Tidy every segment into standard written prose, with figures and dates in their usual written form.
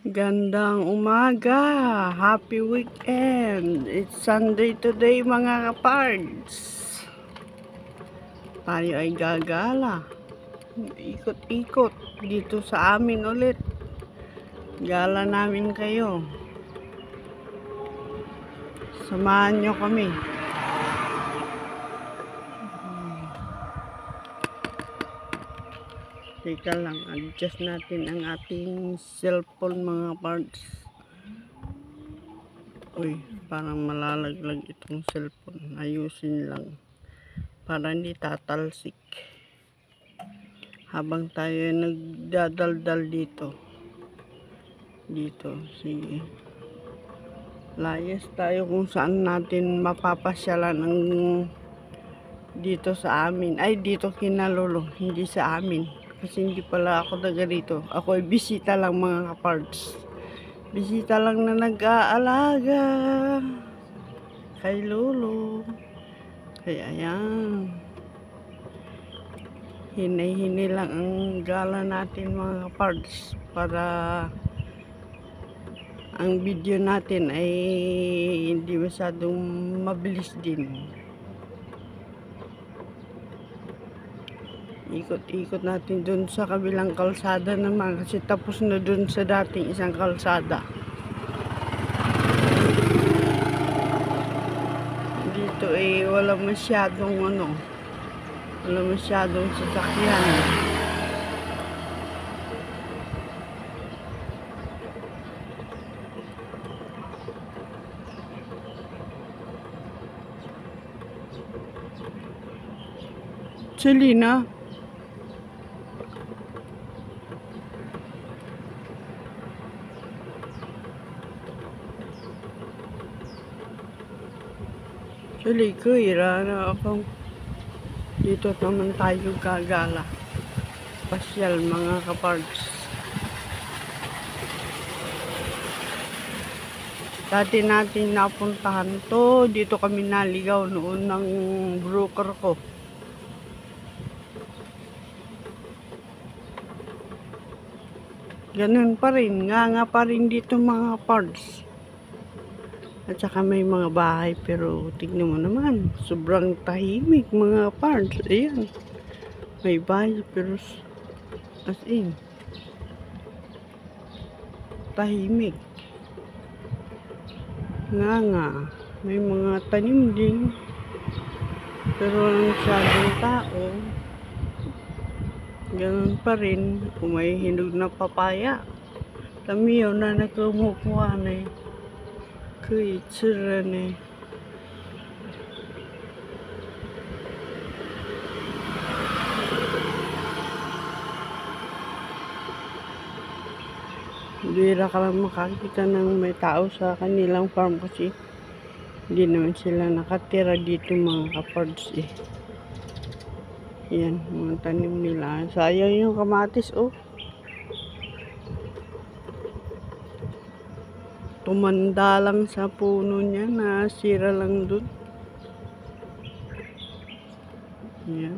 Gandang umaga, happy weekend. It's Sunday today mga kapards. Tayo ay gagala. Ikot-ikot dito sa amin ulit. Gala namin kayo. Samahan nyo kami. Teka lang, adjust natin ang ating cellphone mga parts. Uy, parang malalaglag itong cellphone. Ayusin lang para hindi tatalsik. Habang tayo nagdadaldal dito. Sige. Layas tayo kung saan natin mapapasyalan ng dito sa amin. Ay, dito kina Lolo, hindi sa amin. Kasi hindi pala ako taga dito. Ako ay bisita lang mga kapards. Bisita lang na nag-aalaga kay Lolo. Kaya ayan. Hinay-hinay lang ang gala natin mga kapards. Para ang video natin ay hindi masyadong mabilis din. Ikot-ikot natin dun sa kabilang kalsada naman kasi tapos na dun sa dating isang kalsada. Dito eh wala masyadong sasakyan. Selena, ko, ira na ako. Dito naman tayo gagala. Pasyal mga kapards. Dati natin napuntahan to. Dito kami naligaw noon ng broker ko. Ganun pa rin. Nga pa rin dito mga pards. At saka may mga bahay pero tignan mo naman, sobrang tahimik mga pards. Ayan. May bahay pero as in tahimik. Nga. May mga tanim din. Pero walang masyadong tao. Ganun pa rin. Kung may hinog na papaya. Tamiyaw na nagkumukuha na eh. Kuitsura na eh. Bira ka lang makakita ng may tao sa kanilang farm kasi hindi naman sila nakatira dito mga kapards eh. Yan, mga tanim nila. Sayang yung kamatis oh. Tumanda lang sa puno niya, nasira lang dun. Yan.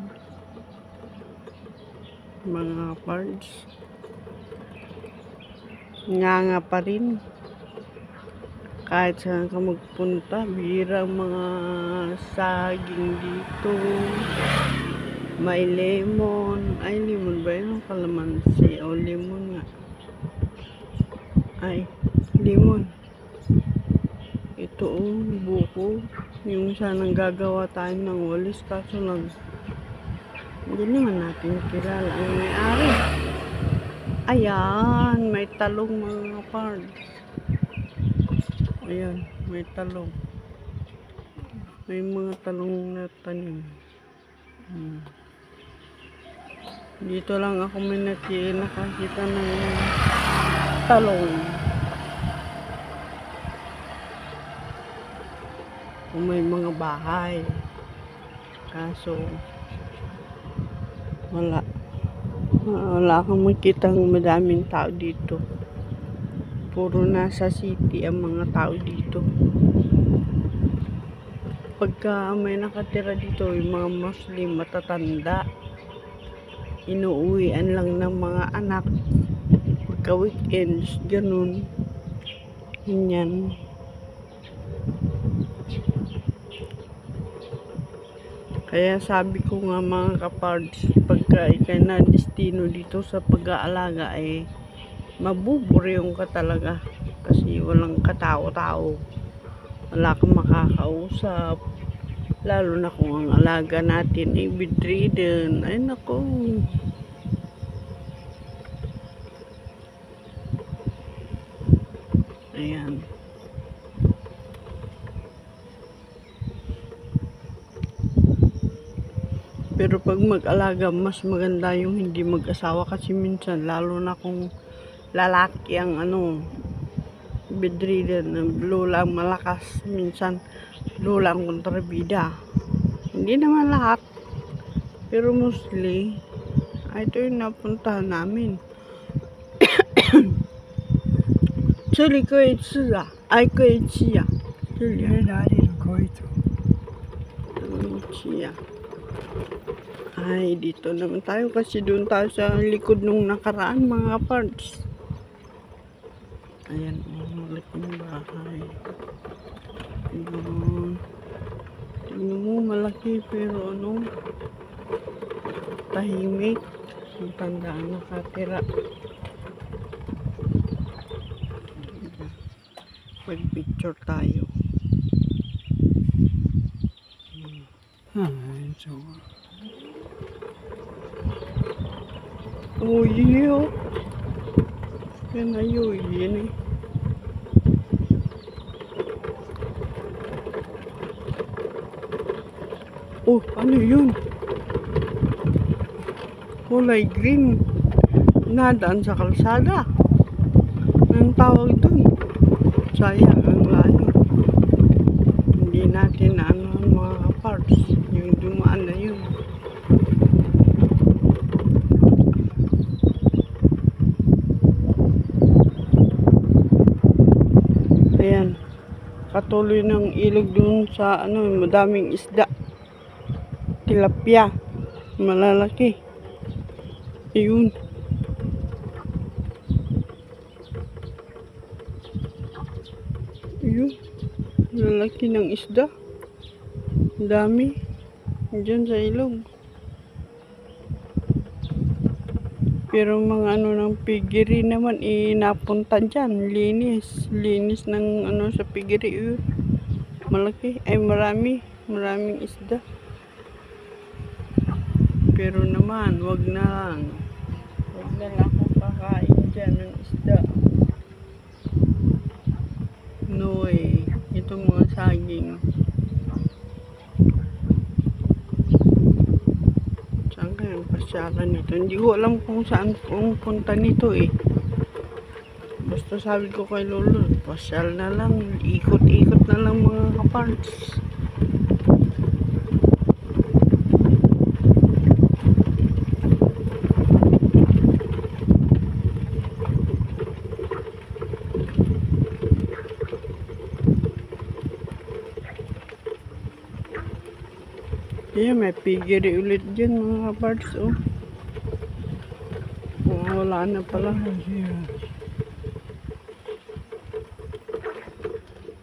Mga pards. Nga pa rin. Kahit saan ka magpunta, bira mga saging dito. May lemon. Ay, lemon ba yun? Kalamansi. O, lemon nga. Ay, lemon. Ito buko. Yung sanang gagawa tayo ng walis kaso lang hindi naman natin kilala ang may-ari. Ayan, may talong mga pards. Ayan, may talong. May mga talong na tanim. Dito lang ako may nakakita ng talong. Kung may mga bahay. Kaso wala kang makitang madaming tao dito. Puro nasa city ang mga tao dito. Pagka may nakatira dito yung mga Muslim matatanda, inuuwian lang ng mga anak pagka-weekends, ganun. Ganyan. Kaya sabi ko nga mga kapards, pagka ikay na destino dito sa pag-aalaga mabuburyong ka talaga. Kasi walang katao-tao. Wala kang makakausap. Lalo na kung ang alaga natin ay bedridden. Ay nako. Ayan. Pero pag mag-alaga, mas maganda yung hindi mag-asawa kasi minsan, lalo na kung lalaki ang bedridden, lulang malakas, minsan lulang kontrabida. Hindi naman lahat, pero mostly, ito yung napuntahan namin. 这里可以吃啊，可以吃啊，这里哪里都可以走。Ay, dito naman tayo kasi doon tayo sa likod nung nakaraan mga parts. Ayan, malaki ng bahay. Doon. Tingnan mo, malaki pero tahimik. Ang tandaan nakatira. Mag-picture tayo. So. Oh, yeah. Yan na yun, yan eh. Oh, ano yun? Kulay green. Nadaan sa kalsada. Anong tawag dun? Sayang ang layo. Hindi natin ang mga parts. Yung dumaan na yun. Ayan. Katuloy ng ilog dun sa madaming isda. Tilapia. Malalaki. Ayun. Ayun. Malalaki ng isda. Dami. Diyan sa ilog. Pero mga ng piggery naman napunta dyan. Linis. Linis ng sa piggery. Yun. Malaki. Ay marami. Maraming isda. Pero naman, wag na lang. Wag na lang akong kakain dyan ng isda. No way. Ito mga saging. Saan kaya ang pasyalan nito? Hindi ko alam kung saan punta nito eh. Basta sabi ko kay Lolo, pasyal na lang. Ikot-ikot na lang mga kaparts. Yeah, may piggery ulit dyan mga parts, oh. Wala na pala.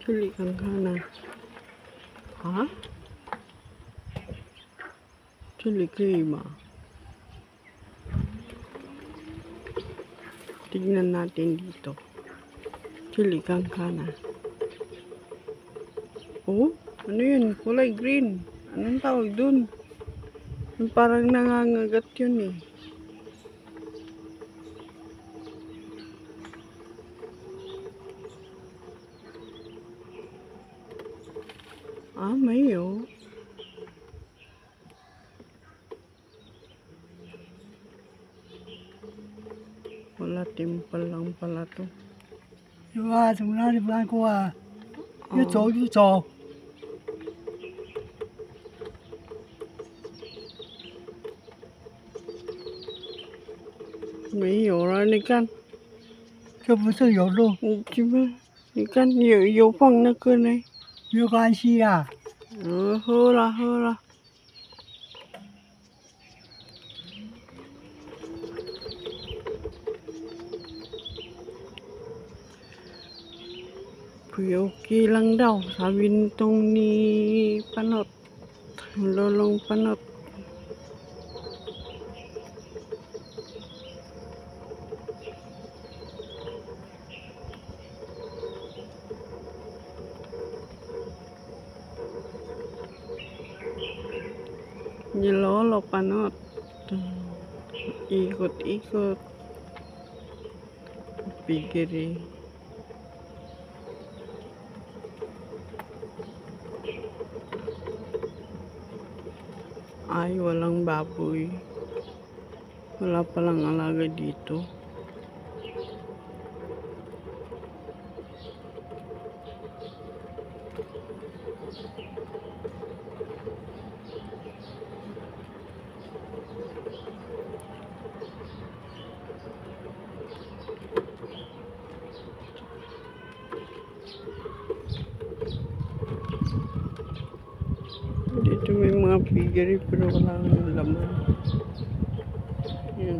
Chili kang kanan. Ha? Chili crema. Tignan natin dito. Chili kang kanan. Oh, ano yun? Kulay green. Anong tawag dun? Parang nangangagat yun eh. May oh. Wala, timpal lang pala to. Diba, simula di ba ko走就走。没有了，你看，这不是有路，这不，你看有放那个呢。没关系啊。喝了喝了。Okay lang daw, sabi nitong ni Panot, Lolong Panot. Ni Lolo Panot. Ikot-ikot. Pigiri. Ay, walang baboy. Wala palang alaga dito. Dito may mga piggery pero wala nang laman. Yan.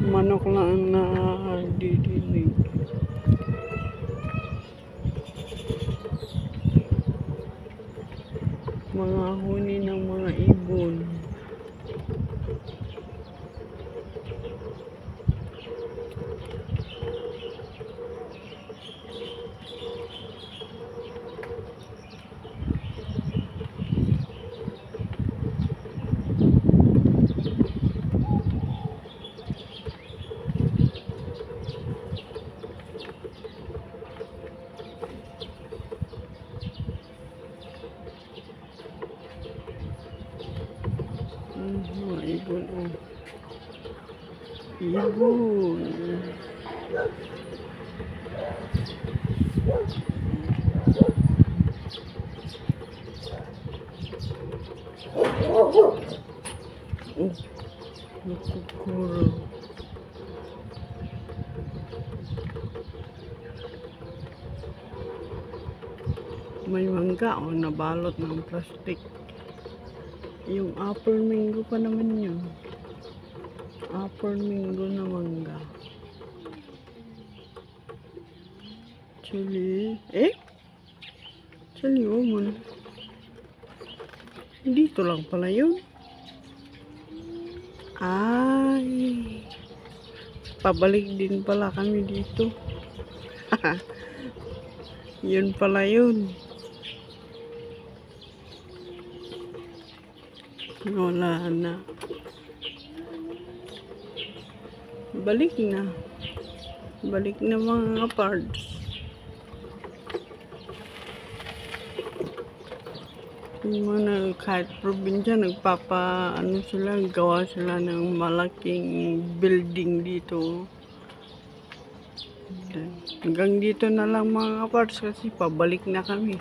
Manok lang ang nadidinig. Mga huni ng mga ibon. Mga ibon, oh. Ibon. Oh, nakukuro. May mangga, oh, nabalot ng plastic. Yung apple mango pa naman yun. Apple mango na mangga. Chili. Chili woman. Dito lang pala yun. Ay. Pabalik din pala kami dito. Yun pala yun. Wala na. Balik na. Balik na mga parts. Yung mga kahit probinsya, ano sila, gawa sila ng malaking building dito. Hanggang dito na lang mga parts kasi pabalik na kami.